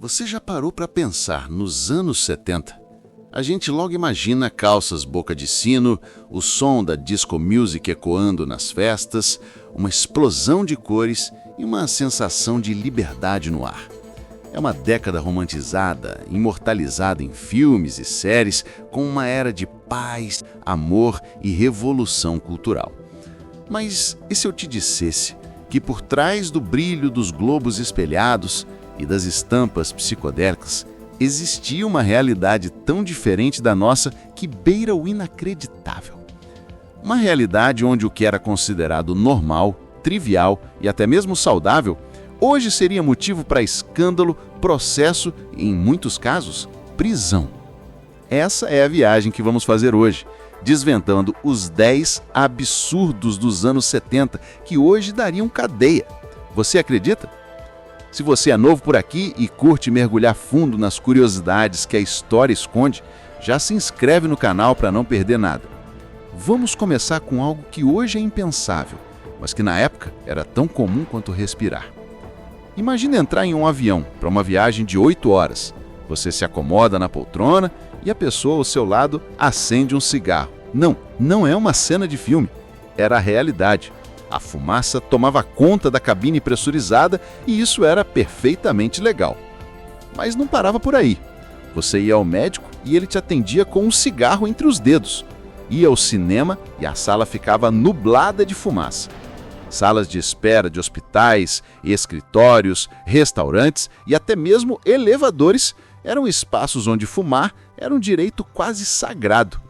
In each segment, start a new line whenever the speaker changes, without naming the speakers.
Você já parou para pensar nos anos 70? A gente logo imagina calças boca de sino, o som da disco music ecoando nas festas, uma explosão de cores e uma sensação de liberdade no ar. É uma década romantizada, imortalizada em filmes e séries, com uma era de paz, amor e revolução cultural. Mas e se eu te dissesse que por trás do brilho dos globos espelhados e das estampas psicodélicas existia uma realidade tão diferente da nossa que beira o inacreditável? Uma realidade onde o que era considerado normal, trivial e até mesmo saudável, hoje seria motivo para escândalo, processo e, em muitos casos, prisão. Essa é a viagem que vamos fazer hoje, desvendando os 10 absurdos dos anos 70 que hoje dariam cadeia. Você acredita? Se você é novo por aqui e curte mergulhar fundo nas curiosidades que a história esconde, já se inscreve no canal para não perder nada. Vamos começar com algo que hoje é impensável, mas que na época era tão comum quanto respirar. Imagine entrar em um avião para uma viagem de 8 horas. Você se acomoda na poltrona e a pessoa ao seu lado acende um cigarro. Não é uma cena de filme. Era a realidade. A fumaça tomava conta da cabine pressurizada e isso era perfeitamente legal. Mas não parava por aí. Você ia ao médico e ele te atendia com um cigarro entre os dedos. Ia ao cinema e a sala ficava nublada de fumaça. Salas de espera de hospitais, escritórios, restaurantes e até mesmo elevadores eram espaços onde fumar era um direito quase sagrado.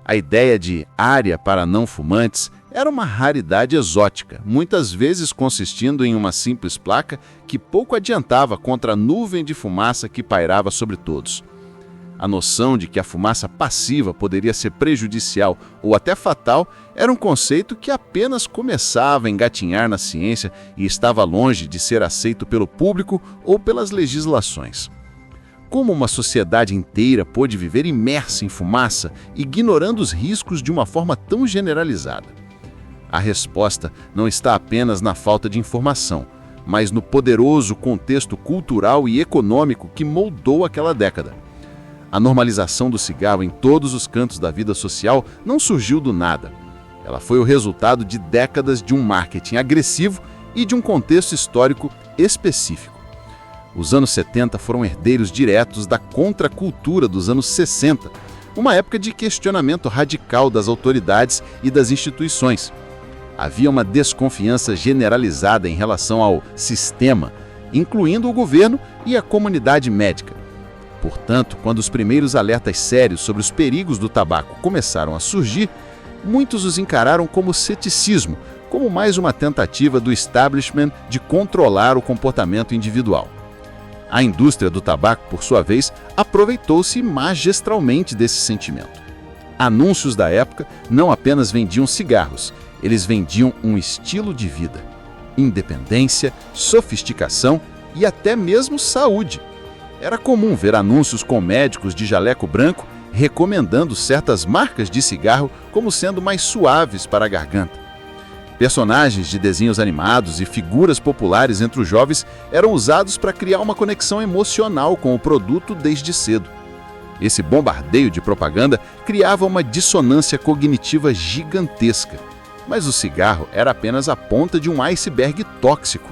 A ideia de área para não fumantes era uma raridade exótica, muitas vezes consistindo em uma simples placa que pouco adiantava contra a nuvem de fumaça que pairava sobre todos. A noção de que a fumaça passiva poderia ser prejudicial ou até fatal era um conceito que apenas começava a engatinhar na ciência e estava longe de ser aceito pelo público ou pelas legislações. Como uma sociedade inteira pôde viver imersa em fumaça, ignorando os riscos de uma forma tão generalizada? A resposta não está apenas na falta de informação, mas no poderoso contexto cultural e econômico que moldou aquela década. A normalização do cigarro em todos os cantos da vida social não surgiu do nada. Ela foi o resultado de décadas de um marketing agressivo e de um contexto histórico específico. Os anos 70 foram herdeiros diretos da contracultura dos anos 60, uma época de questionamento radical das autoridades e das instituições. Havia uma desconfiança generalizada em relação ao sistema, incluindo o governo e a comunidade médica. Portanto, quando os primeiros alertas sérios sobre os perigos do tabaco começaram a surgir, muitos os encararam como ceticismo, como mais uma tentativa do establishment de controlar o comportamento individual. A indústria do tabaco, por sua vez, aproveitou-se magistralmente desse sentimento. Anúncios da época não apenas vendiam cigarros, eles vendiam um estilo de vida, independência, sofisticação e até mesmo saúde. Era comum ver anúncios com médicos de jaleco branco recomendando certas marcas de cigarro como sendo mais suaves para a garganta. Personagens de desenhos animados e figuras populares entre os jovens eram usados para criar uma conexão emocional com o produto desde cedo. Esse bombardeio de propaganda criava uma dissonância cognitiva gigantesca. Mas o cigarro era apenas a ponta de um iceberg tóxico.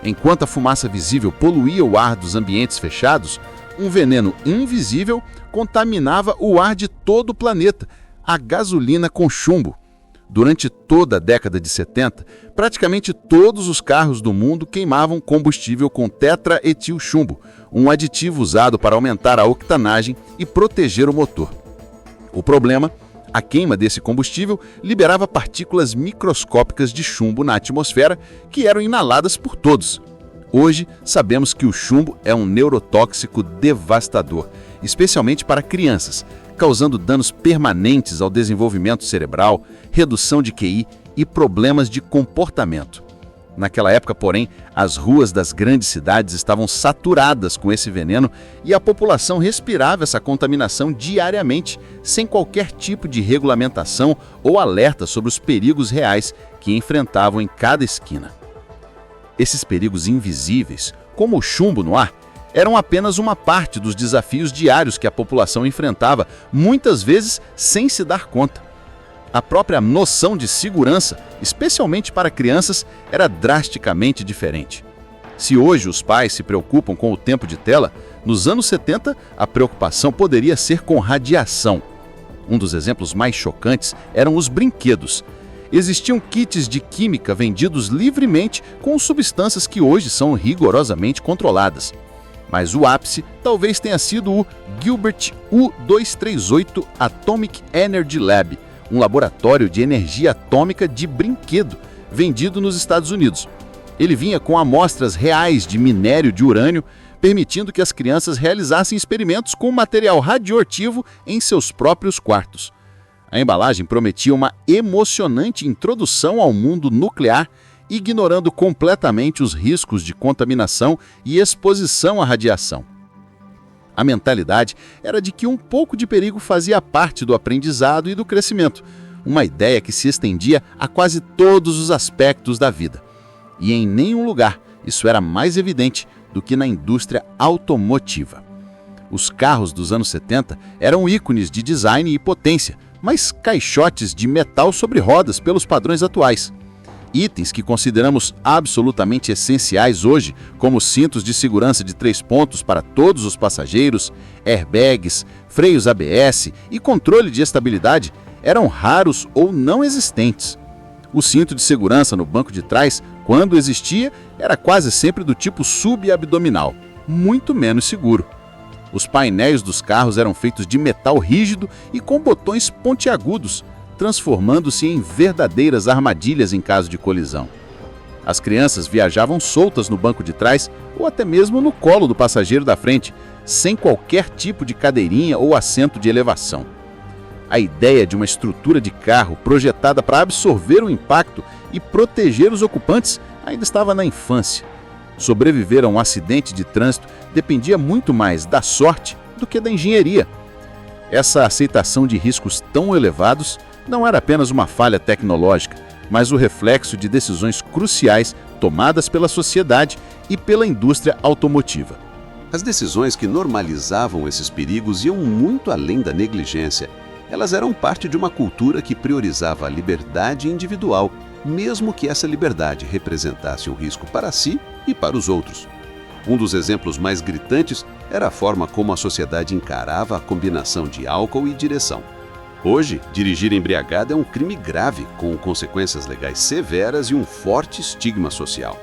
Enquanto a fumaça visível poluía o ar dos ambientes fechados, um veneno invisível contaminava o ar de todo o planeta, a gasolina com chumbo. Durante toda a década de 70, praticamente todos os carros do mundo queimavam combustível com tetraetilchumbo, um aditivo usado para aumentar a octanagem e proteger o motor. O problema: a queima desse combustível liberava partículas microscópicas de chumbo na atmosfera que eram inaladas por todos. Hoje, sabemos que o chumbo é um neurotóxico devastador, especialmente para crianças, causando danos permanentes ao desenvolvimento cerebral, redução de QI e problemas de comportamento. Naquela época, porém, as ruas das grandes cidades estavam saturadas com esse veneno e a população respirava essa contaminação diariamente, sem qualquer tipo de regulamentação ou alerta sobre os perigos reais que enfrentavam em cada esquina. Esses perigos invisíveis, como o chumbo no ar, eram apenas uma parte dos desafios diários que a população enfrentava, muitas vezes sem se dar conta. A própria noção de segurança, especialmente para crianças, era drasticamente diferente. Se hoje os pais se preocupam com o tempo de tela, nos anos 70 a preocupação poderia ser com radiação. Um dos exemplos mais chocantes eram os brinquedos. Existiam kits de química vendidos livremente com substâncias que hoje são rigorosamente controladas. Mas o ápice talvez tenha sido o Gilbert U-238 Atomic Energy Lab, um laboratório de energia atômica de brinquedo, vendido nos Estados Unidos. Ele vinha com amostras reais de minério de urânio, permitindo que as crianças realizassem experimentos com material radioativo em seus próprios quartos. A embalagem prometia uma emocionante introdução ao mundo nuclear, ignorando completamente os riscos de contaminação e exposição à radiação. A mentalidade era de que um pouco de perigo fazia parte do aprendizado e do crescimento, uma ideia que se estendia a quase todos os aspectos da vida. E em nenhum lugar isso era mais evidente do que na indústria automotiva. Os carros dos anos 70 eram ícones de design e potência, mas caixotes de metal sobre rodas pelos padrões atuais. Itens que consideramos absolutamente essenciais hoje, como cintos de segurança de 3 pontos para todos os passageiros, airbags, freios ABS e controle de estabilidade, eram raros ou não existentes. O cinto de segurança no banco de trás, quando existia, era quase sempre do tipo subabdominal, muito menos seguro. Os painéis dos carros eram feitos de metal rígido e com botões pontiagudos, transformando-se em verdadeiras armadilhas em caso de colisão. As crianças viajavam soltas no banco de trás ou até mesmo no colo do passageiro da frente, sem qualquer tipo de cadeirinha ou assento de elevação. A ideia de uma estrutura de carro projetada para absorver o impacto e proteger os ocupantes ainda estava na infância. Sobreviver a um acidente de trânsito dependia muito mais da sorte do que da engenharia. Essa aceitação de riscos tão elevados não era apenas uma falha tecnológica, mas o reflexo de decisões cruciais tomadas pela sociedade e pela indústria automotiva.
As decisões que normalizavam esses perigos iam muito além da negligência. Elas eram parte de uma cultura que priorizava a liberdade individual, mesmo que essa liberdade representasse um risco para si e para os outros. Um dos exemplos mais gritantes era a forma como a sociedade encarava a combinação de álcool e direção. Hoje, dirigir embriagado é um crime grave, com consequências legais severas e um forte estigma social.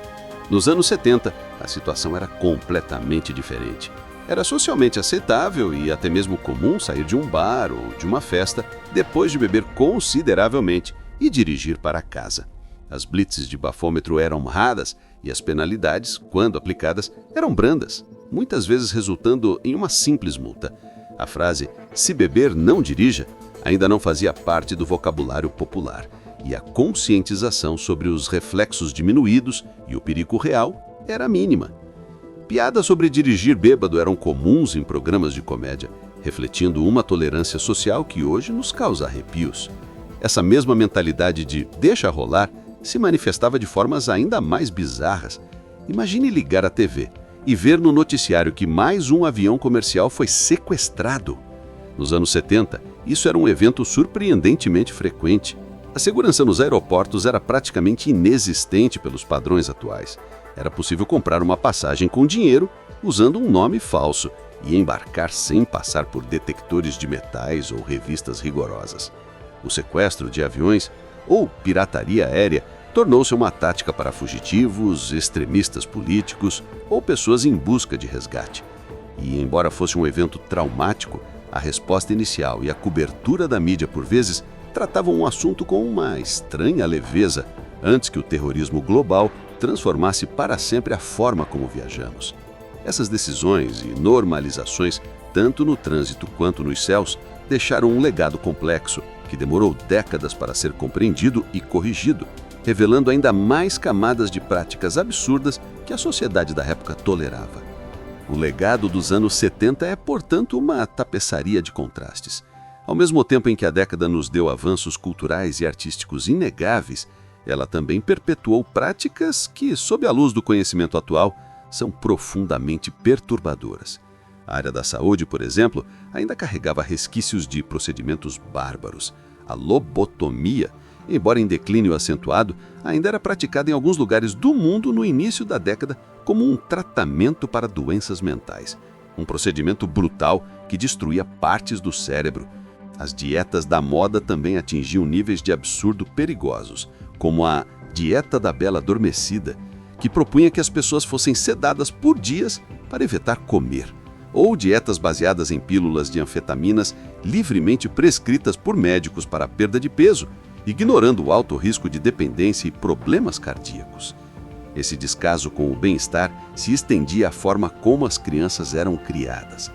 Nos anos 70, a situação era completamente diferente. Era socialmente aceitável e até mesmo comum sair de um bar ou de uma festa depois de beber consideravelmente e dirigir para casa. As blitzes de bafômetro eram raras e as penalidades, quando aplicadas, eram brandas, muitas vezes resultando em uma simples multa. A frase "se beber, não dirija" ainda não fazia parte do vocabulário popular, e a conscientização sobre os reflexos diminuídos e o perigo real era mínima. Piadas sobre dirigir bêbado eram comuns em programas de comédia, refletindo uma tolerância social que hoje nos causa arrepios. Essa mesma mentalidade de "deixa rolar" se manifestava de formas ainda mais bizarras. Imagine ligar a TV e ver no noticiário que mais um avião comercial foi sequestrado. Nos anos 70, isso era um evento surpreendentemente frequente. A segurança nos aeroportos era praticamente inexistente pelos padrões atuais. Era possível comprar uma passagem com dinheiro usando um nome falso e embarcar sem passar por detectores de metais ou revistas rigorosas. O sequestro de aviões ou pirataria aérea tornou-se uma tática para fugitivos, extremistas políticos ou pessoas em busca de resgate. E, embora fosse um evento traumático, a resposta inicial e a cobertura da mídia, por vezes, tratavam um assunto com uma estranha leveza, antes que o terrorismo global transformasse para sempre a forma como viajamos. Essas decisões e normalizações, tanto no trânsito quanto nos céus, deixaram um legado complexo que demorou décadas para ser compreendido e corrigido, revelando ainda mais camadas de práticas absurdas que a sociedade da época tolerava. O legado dos anos 70 é, portanto, uma tapeçaria de contrastes. Ao mesmo tempo em que a década nos deu avanços culturais e artísticos inegáveis, ela também perpetuou práticas que, sob a luz do conhecimento atual, são profundamente perturbadoras. A área da saúde, por exemplo, ainda carregava resquícios de procedimentos bárbaros. A lobotomia, embora em declínio acentuado, ainda era praticada em alguns lugares do mundo no início da década como um tratamento para doenças mentais. Um procedimento brutal que destruía partes do cérebro. As dietas da moda também atingiam níveis de absurdo perigosos, como a dieta da bela adormecida, que propunha que as pessoas fossem sedadas por dias para evitar comer, ou dietas baseadas em pílulas de anfetaminas livremente prescritas por médicos para a perda de peso, ignorando o alto risco de dependência e problemas cardíacos. Esse descaso com o bem-estar se estendia à forma como as crianças eram criadas.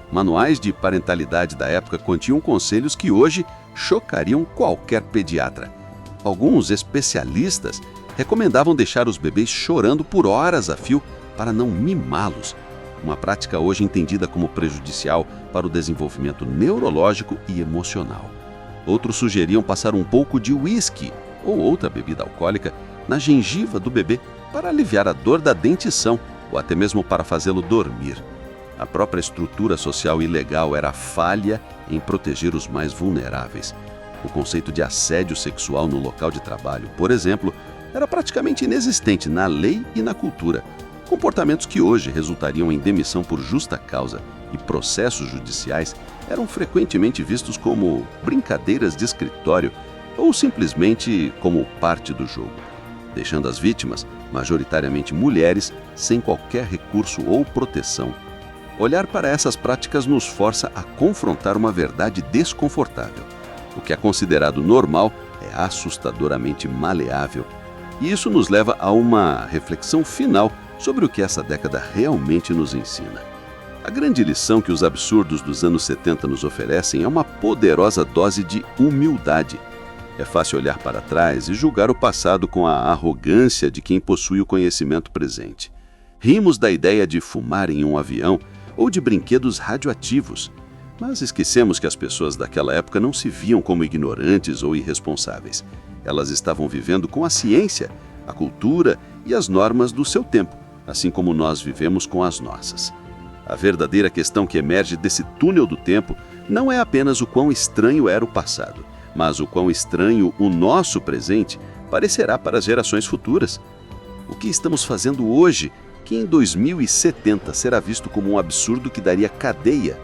Manuais de parentalidade da época continham conselhos que hoje chocariam qualquer pediatra. Alguns especialistas recomendavam deixar os bebês chorando por horas a fio para não mimá-los, uma prática hoje entendida como prejudicial para o desenvolvimento neurológico e emocional. Outros sugeriam passar um pouco de uísque ou outra bebida alcoólica na gengiva do bebê para aliviar a dor da dentição ou até mesmo para fazê-lo dormir. A própria estrutura social ilegal era falha em proteger os mais vulneráveis. O conceito de assédio sexual no local de trabalho, por exemplo, era praticamente inexistente na lei e na cultura. Comportamentos que hoje resultariam em demissão por justa causa e processos judiciais eram frequentemente vistos como brincadeiras de escritório ou simplesmente como parte do jogo, deixando as vítimas, majoritariamente mulheres, sem qualquer recurso ou proteção. Olhar para essas práticas nos força a confrontar uma verdade desconfortável. O que é considerado normal é assustadoramente maleável. E isso nos leva a uma reflexão final sobre o que essa década realmente nos ensina. A grande lição que os absurdos dos anos 70 nos oferecem é uma poderosa dose de humildade. É fácil olhar para trás e julgar o passado com a arrogância de quem possui o conhecimento presente. Rimos da ideia de fumar em um avião ou de brinquedos radioativos, mas esquecemos que as pessoas daquela época não se viam como ignorantes ou irresponsáveis. Elas estavam vivendo com a ciência, a cultura e as normas do seu tempo, assim como nós vivemos com as nossas. A verdadeira questão que emerge desse túnel do tempo não é apenas o quão estranho era o passado, mas o quão estranho o nosso presente parecerá para as gerações futuras. O que estamos fazendo hoje, que em 2070 será visto como um absurdo que daria cadeia?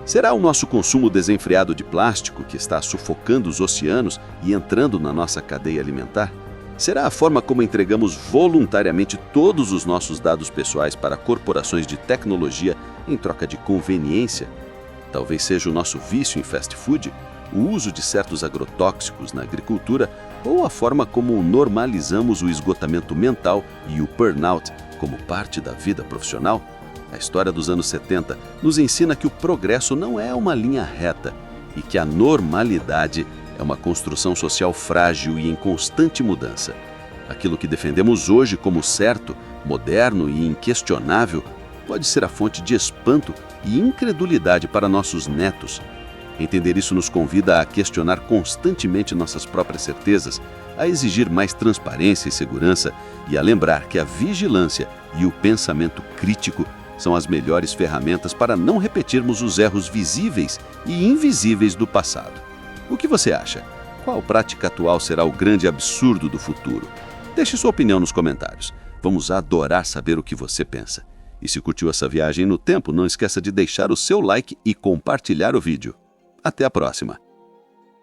Será o nosso consumo desenfreado de plástico que está sufocando os oceanos e entrando na nossa cadeia alimentar? Será a forma como entregamos voluntariamente todos os nossos dados pessoais para corporações de tecnologia em troca de conveniência? Talvez seja o nosso vício em fast food, o uso de certos agrotóxicos na agricultura ou a forma como normalizamos o esgotamento mental e o burnout como parte da vida profissional? A história dos anos 70 nos ensina que o progresso não é uma linha reta e que a normalidade é uma construção social frágil e em constante mudança. Aquilo que defendemos hoje como certo, moderno e inquestionável pode ser a fonte de espanto e incredulidade para nossos netos. Entender isso nos convida a questionar constantemente nossas próprias certezas, a exigir mais transparência e segurança e a lembrar que a vigilância e o pensamento crítico são as melhores ferramentas para não repetirmos os erros visíveis e invisíveis do passado. O que você acha? Qual prática atual será o grande absurdo do futuro? Deixe sua opinião nos comentários. Vamos adorar saber o que você pensa. E se curtiu essa viagem no tempo, não esqueça de deixar o seu like e compartilhar o vídeo. Até a próxima!